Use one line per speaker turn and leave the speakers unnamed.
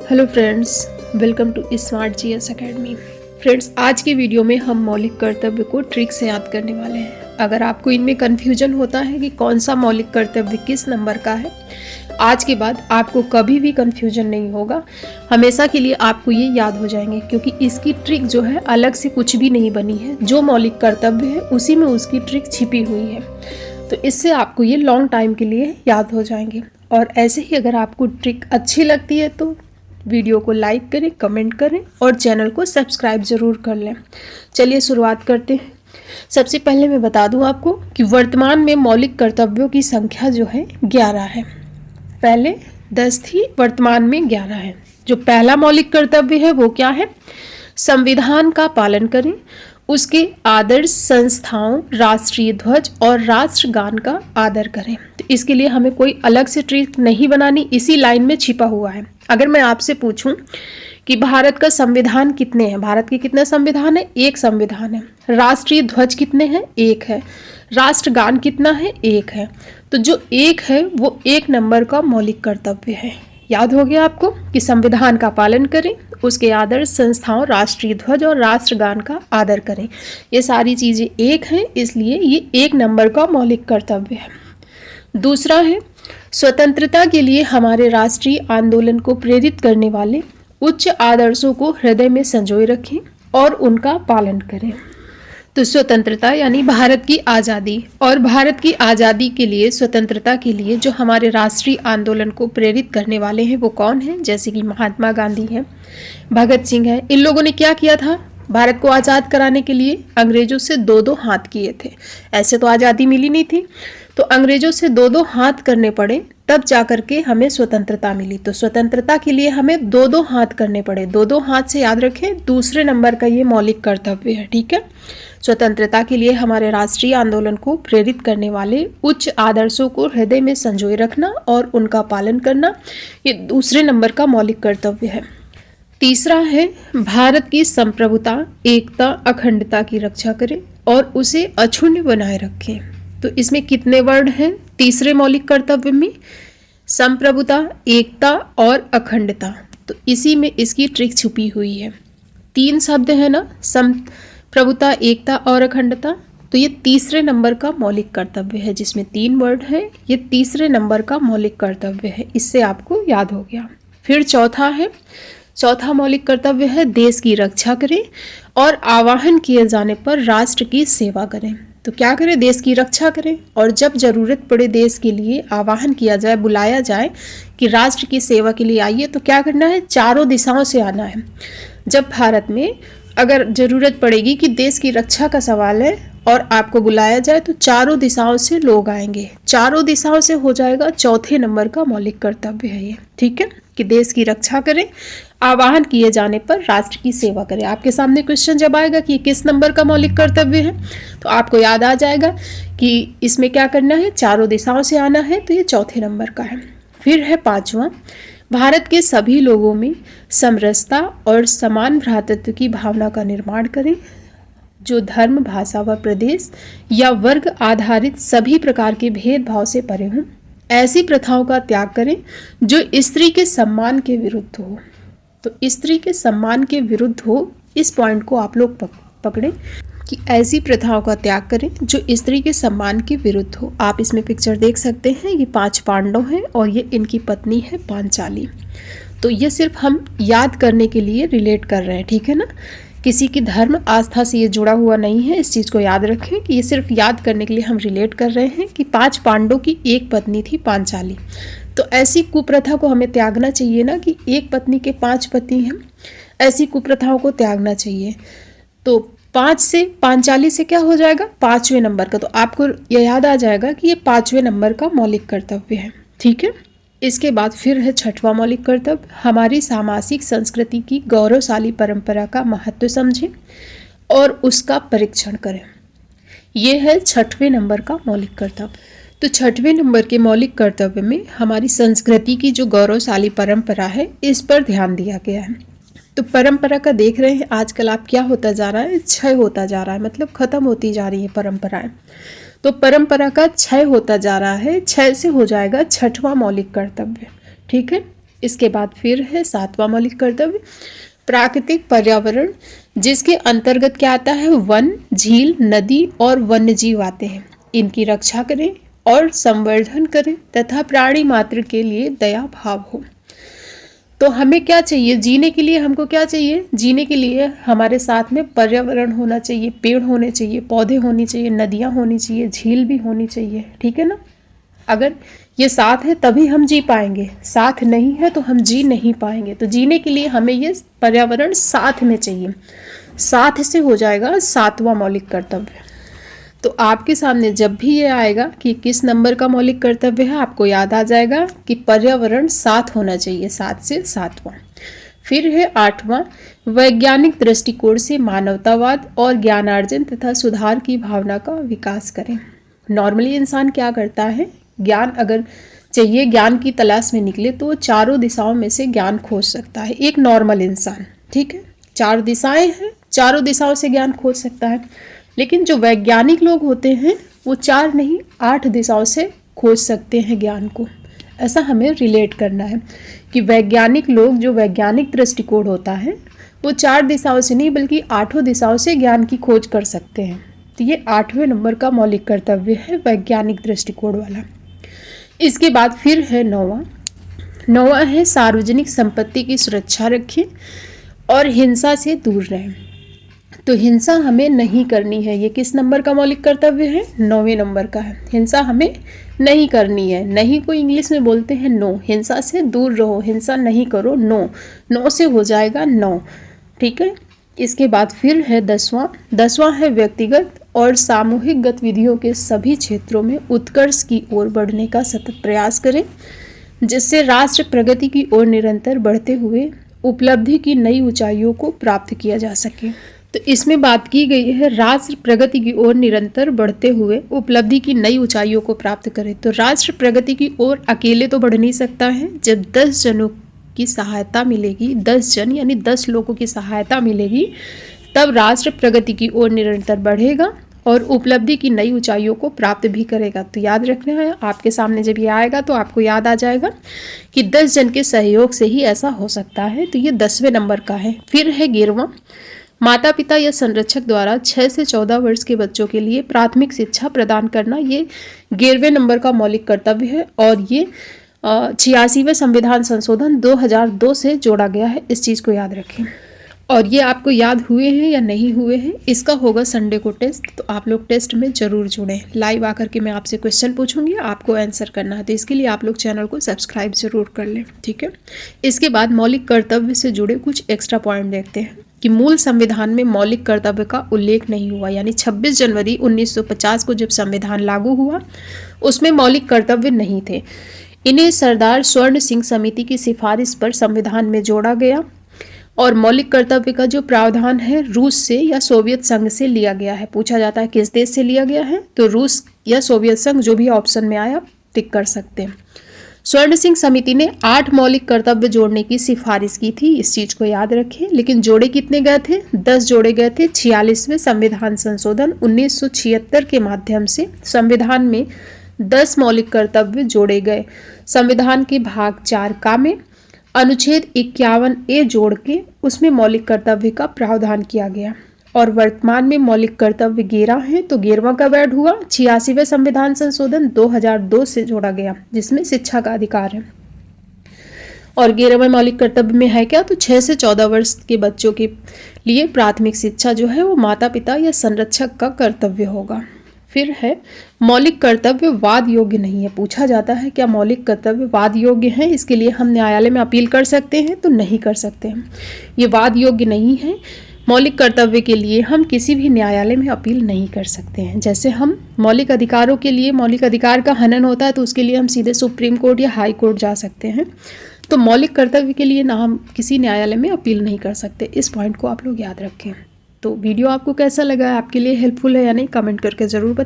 Hello friends, welcome to Smart GS Academy. Friends, आज की video में हम मौलिक कर्तव्य को ट्रिक से याद करने वाले हैं। अगर आपको इनमें कन्फ्यूजन होता है कि कौन सा मौलिक कर्तव्य किस नंबर का है, आज के बाद आपको कभी भी कन्फ्यूजन नहीं होगा। हमेशा के लिए आपको ये याद हो जाएंगे, क्योंकि इसकी ट्रिक जो है अलग से कुछ भी नहीं बनी है। जो मौलिक कर्तव्य है उसी में उसकी ट्रिक छिपी हुई है, तो इससे आपको ये लॉन्ग टाइम के लिए याद हो जाएंगे। और ऐसे ही अगर आपको ट्रिक अच्छी लगती है तो वीडियो को लाइक करें, कमेंट करें और चैनल को सब्सक्राइब ज़रूर कर लें। चलिए शुरुआत करते हैं। सबसे पहले मैं बता दूं आपको कि वर्तमान में मौलिक कर्तव्यों की संख्या जो है 11 है। पहले 10 थी, वर्तमान में 11 है। जो पहला मौलिक कर्तव्य है वो क्या है? संविधान का पालन करें, उसके आदर्श संस्थाओं, राष्ट्रीय ध्वज और राष्ट्रगान का आदर करें। तो इसके लिए हमें कोई अलग से ट्रिक नहीं बनानी, इसी लाइन में छिपा हुआ है। अगर मैं आपसे पूछूं कि भारत का संविधान कितने हैं, भारत के कितने संविधान है? एक संविधान है। राष्ट्रीय ध्वज कितने हैं? एक है। राष्ट्रगान कितना है? एक है। तो जो एक है वो एक नंबर का मौलिक कर्तव्य है। याद हो गया आपको कि संविधान का पालन करें, उसके आदर्श संस्थाओं, राष्ट्रीय ध्वज और राष्ट्रगान का आदर करें। ये सारी चीज़ें एक हैं, इसलिए ये एक नंबर का मौलिक कर्तव्य है। दूसरा है, स्वतंत्रता के लिए हमारे राष्ट्रीय आंदोलन को प्रेरित करने वाले उच्च आदर्शों को हृदय में संजोए रखें और उनका पालन करें। तो स्वतंत्रता यानी भारत की आज़ादी, और भारत की आज़ादी के लिए, स्वतंत्रता के लिए जो हमारे राष्ट्रीय आंदोलन को प्रेरित करने वाले हैं वो कौन हैं? जैसे कि महात्मा गांधी हैं, भगत सिंह हैं। इन लोगों ने क्या किया था? भारत को आज़ाद कराने के लिए अंग्रेजों से दो दो हाथ किए थे। ऐसे तो आज़ादी मिली नहीं थी, तो अंग्रेजों से दो दो हाथ करने पड़े, तब जाकर के हमें स्वतंत्रता मिली। तो स्वतंत्रता के लिए हमें दो दो हाथ करने पड़े। दो दो हाथ से याद रखें, दूसरे नंबर का ये मौलिक कर्तव्य है। ठीक है, स्वतंत्रता के लिए हमारे राष्ट्रीय आंदोलन को प्रेरित करने वाले उच्च आदर्शों को हृदय में संजोए रखना और उनका पालन करना, ये दूसरे नंबर का मौलिक कर्तव्य है। तीसरा है, भारत की संप्रभुता, एकता, अखंडता की रक्षा करें और उसे अक्षुण्ण बनाए रखें। तो इसमें कितने वर्ड हैं तीसरे मौलिक कर्तव्य में? संप्रभुता, एकता और अखंडता। तो इसी में इसकी ट्रिक छुपी हुई है। तीन शब्द है ना, संप्रभुता, एकता और अखंडता। तो ये तीसरे नंबर का मौलिक कर्तव्य है, जिसमें तीन वर्ड है। ये तीसरे नंबर का मौलिक कर्तव्य है, इससे आपको याद हो गया। फिर चौथा मौलिक कर्तव्य है, देश की रक्षा करें और आवाहन किए जाने पर राष्ट्र की सेवा करें। तो क्या करें? देश की रक्षा करें, और जब जरूरत पड़े देश के लिए आवाहन किया जाए, बुलाया जाए कि राष्ट्र की सेवा के लिए आइए, तो क्या करना है? चारों दिशाओं से आना है। जब भारत में अगर जरूरत पड़ेगी कि देश की रक्षा का सवाल है और आपको बुलाया जाए, तो चारों दिशाओं से लोग आएंगे। चारों दिशाओं से हो जाएगा चौथे नंबर का मौलिक कर्तव्य है ये। ठीक है, कि देश की रक्षा करें, आवाहन किए जाने पर राष्ट्र की सेवा करें। आपके सामने क्वेश्चन जब आएगा कि किस नंबर का मौलिक कर्तव्य है, तो आपको याद आ जाएगा कि इसमें क्या करना है, चारों दिशाओं से आना है, तो ये चौथे नंबर का है। फिर है पांचवा, भारत के सभी लोगों में समरसता और समान भ्रातृत्व की भावना का निर्माण करें। जो धर्म, भाषा व प्रदेश या वर्ग आधारित सभी प्रकार के भेदभाव से परे हों, ऐसी प्रथाओं का त्याग करें जो स्त्री के सम्मान के विरुद्ध हो। तो स्त्री के सम्मान के विरुद्ध हो, इस पॉइंट को आप लोग पकड़ें कि ऐसी प्रथाओं का त्याग करें जो स्त्री के सम्मान के विरुद्ध हो। आप इसमें पिक्चर देख सकते हैं, ये 5 पांडव हैं और ये इनकी पत्नी है पांचाली। तो ये सिर्फ हम याद करने के लिए रिलेट कर रहे हैं, ठीक है ना। किसी की धर्म आस्था से ये जुड़ा हुआ नहीं है, इस चीज़ को याद रखें कि ये सिर्फ याद करने के लिए हम रिलेट कर रहे हैं कि 5 पांडवों की एक पत्नी थी पांचाली। तो ऐसी कुप्रथा को हमें त्यागना चाहिए ना, कि एक पत्नी के 5 पति हैं, ऐसी कुप्रथाओं को त्यागना चाहिए। तो 5 से पांचाली से क्या हो जाएगा? 5वें नंबर का। तो आपको यह याद आ जाएगा कि ये 5वें नंबर का मौलिक कर्तव्य है। ठीक है, इसके बाद फिर है छठवां मौलिक कर्तव्य, हमारी सामाजिक संस्कृति की गौरवशाली परंपरा का महत्व समझें और उसका परीक्षण करें। यह है 6वें नंबर का मौलिक कर्तव्य। तो 6वें नंबर के मौलिक कर्तव्य में हमारी संस्कृति की जो गौरवशाली परंपरा है, इस पर ध्यान दिया गया है। तो परंपरा का देख रहे हैं आजकल आप क्या होता जा रहा है? क्षय होता जा रहा है, मतलब खत्म होती जा रही है परंपराएं। तो परंपरा का क्षय होता जा रहा है, क्षय से हो जाएगा 6वां मौलिक कर्तव्य। ठीक है, इसके बाद फिर है 7वां मौलिक कर्तव्य प्राकृतिक पर्यावरण, जिसके अंतर्गत क्या आता है, वन, झील, नदी और वन्य जीव आते हैं। इनकी रक्षा करें और संवर्धन करें तथा प्राणी मात्र के लिए दया भाव हो। तो हमें क्या चाहिए जीने के लिए, हमको क्या चाहिए जीने के लिए, हमारे साथ में पर्यावरण होना चाहिए, पेड़ होने चाहिए, पौधे होनी चाहिए, नदियाँ होनी चाहिए, झील भी होनी चाहिए, ठीक है ना। अगर ये साथ है तभी हम जी पाएंगे, साथ नहीं है तो हम जी नहीं पाएंगे। तो जीने के लिए हमें ये पर्यावरण साथ में चाहिए, साथ से हो जाएगा 7वां मौलिक कर्तव्य। तो आपके सामने जब भी ये आएगा कि किस नंबर का मौलिक कर्तव्य है, आपको याद आ जाएगा कि पर्यावरण साथ होना चाहिए, 7 से 7वां। फिर है 8वां, वैज्ञानिक दृष्टिकोण से मानवतावाद और ज्ञानार्जन तथा सुधार की भावना का विकास करें। नॉर्मली इंसान क्या करता है, ज्ञान अगर चाहिए, ज्ञान की तलाश में निकले तो वो चारों दिशाओं में से ज्ञान खोज सकता है, एक नॉर्मल इंसान, ठीक है। 4 दिशाएं हैं, चारों दिशाओं से ज्ञान खोज सकता है। लेकिन जो वैज्ञानिक लोग होते हैं वो 4 नहीं 8 दिशाओं से खोज सकते हैं ज्ञान को। ऐसा हमें रिलेट करना है कि वैज्ञानिक लोग, जो वैज्ञानिक दृष्टिकोण होता है, वो 4 दिशाओं से नहीं बल्कि 8 दिशाओं से ज्ञान की खोज कर सकते हैं। तो ये 8वें नंबर का मौलिक कर्तव्य है, वैज्ञानिक दृष्टिकोण वाला। इसके बाद फिर है 9वां है सार्वजनिक संपत्ति की सुरक्षा रखें और हिंसा से दूर रहें। तो हिंसा हमें नहीं करनी है, ये किस नंबर का मौलिक कर्तव्य है, 9वें नंबर का है। हिंसा हमें नहीं करनी है, नहीं को इंग्लिश में बोलते हैं नो, हिंसा से दूर रहो, हिंसा नहीं करो, नो से हो जाएगा 9, ठीक है। इसके बाद फिर है 10वां है व्यक्तिगत और सामूहिक गतिविधियों के सभी क्षेत्रों में उत्कर्ष की ओर बढ़ने का सतत प्रयास करें, जिससे राष्ट्र प्रगति की ओर निरंतर बढ़ते हुए उपलब्धि की नई ऊंचाइयों को प्राप्त किया जा सके। तो इसमें बात की गई है राष्ट्र प्रगति की ओर निरंतर बढ़ते हुए उपलब्धि की नई ऊंचाइयों को प्राप्त करें। तो राष्ट्र प्रगति की ओर अकेले तो बढ़ नहीं सकता है, जब 10 जनों की सहायता मिलेगी, 10 जन यानी 10 लोगों की सहायता मिलेगी, तब राष्ट्र प्रगति की ओर निरंतर बढ़ेगा और उपलब्धि की नई ऊंचाइयों को प्राप्त भी करेगा। तो याद रखना है, आपके सामने जब ये आएगा तो आपको याद आ जाएगा कि 10 जन के सहयोग से ही ऐसा हो सकता है। तो ये 10वें नंबर का है। फिर है 11वां, माता पिता या संरक्षक द्वारा 6 से 14 वर्ष के बच्चों के लिए प्राथमिक शिक्षा प्रदान करना, ये 11वें नंबर का मौलिक कर्तव्य है और ये 86वें संविधान संशोधन 2002 से जोड़ा गया है। इस चीज़ को याद रखें। और ये आपको याद हुए हैं या नहीं हुए हैं, इसका होगा संडे को टेस्ट, तो आप लोग टेस्ट में ज़रूर जुड़ें। लाइव आकर के मैं आपसे क्वेश्चन पूछूंगी, आपको आंसर करना है, तो इसके लिए आप लोग चैनल को सब्सक्राइब जरूर कर लें, ठीक है। इसके बाद मौलिक कर्तव्य से जुड़े कुछ एक्स्ट्रा पॉइंट देखते हैं कि मूल संविधान में मौलिक कर्तव्य का उल्लेख नहीं हुआ, यानी 26 जनवरी 1950 को जब संविधान लागू हुआ उसमें मौलिक कर्तव्य नहीं थे। इन्हें सरदार स्वर्ण सिंह समिति की सिफारिश पर संविधान में जोड़ा गया और मौलिक कर्तव्य का जो प्रावधान है रूस से या सोवियत संघ से लिया गया है। पूछा जाता है किस देश से लिया गया है, तो रूस या सोवियत संघ, जो भी ऑप्शन में आया टिक कर सकते हैं। स्वर्ण सिंह समिति ने 8 मौलिक कर्तव्य जोड़ने की सिफारिश की थी, इस चीज को याद रखें। लेकिन जोड़े कितने गए थे, 10 जोड़े गए थे। 46वें संविधान संशोधन 1976 के माध्यम से संविधान में 10 मौलिक कर्तव्य जोड़े गए। संविधान के भाग 4 का में अनुच्छेद 51A जोड़ के उसमें मौलिक कर्तव्य का प्रावधान किया गया और वर्तमान में मौलिक कर्तव्य 11 है। तो 11वां कब ऐड हुआ, 86वें संविधान संशोधन 2002 से जोड़ा गया, जिसमें शिक्षा का अधिकार है। और 11वें मौलिक कर्तव्य में है क्या, तो 6 से 14 वर्ष के बच्चों के लिए प्राथमिक शिक्षा जो है वो माता पिता या संरक्षक का कर्तव्य होगा। फिर है मौलिक कर्तव्य वाद योग्य नहीं है। पूछा जाता है क्या मौलिक कर्तव्य वाद योग्य है, इसके लिए हम न्यायालय में अपील कर सकते हैं, तो नहीं कर सकते हैं, ये वाद योग्य नहीं है। मौलिक कर्तव्य के लिए हम किसी भी न्यायालय में अपील नहीं कर सकते हैं। जैसे हम मौलिक अधिकारों के लिए, मौलिक अधिकार का हनन होता है तो उसके लिए हम सीधे सुप्रीम कोर्ट या हाई कोर्ट जा सकते हैं, तो मौलिक कर्तव्य के लिए ना हम किसी न्यायालय में अपील नहीं कर सकते। इस पॉइंट को आप लोग याद रखें। तो वीडियो आपको कैसा लगा, आपके लिए हेल्पफुल है या नहीं, कमेंट करके ज़रूर बताएं।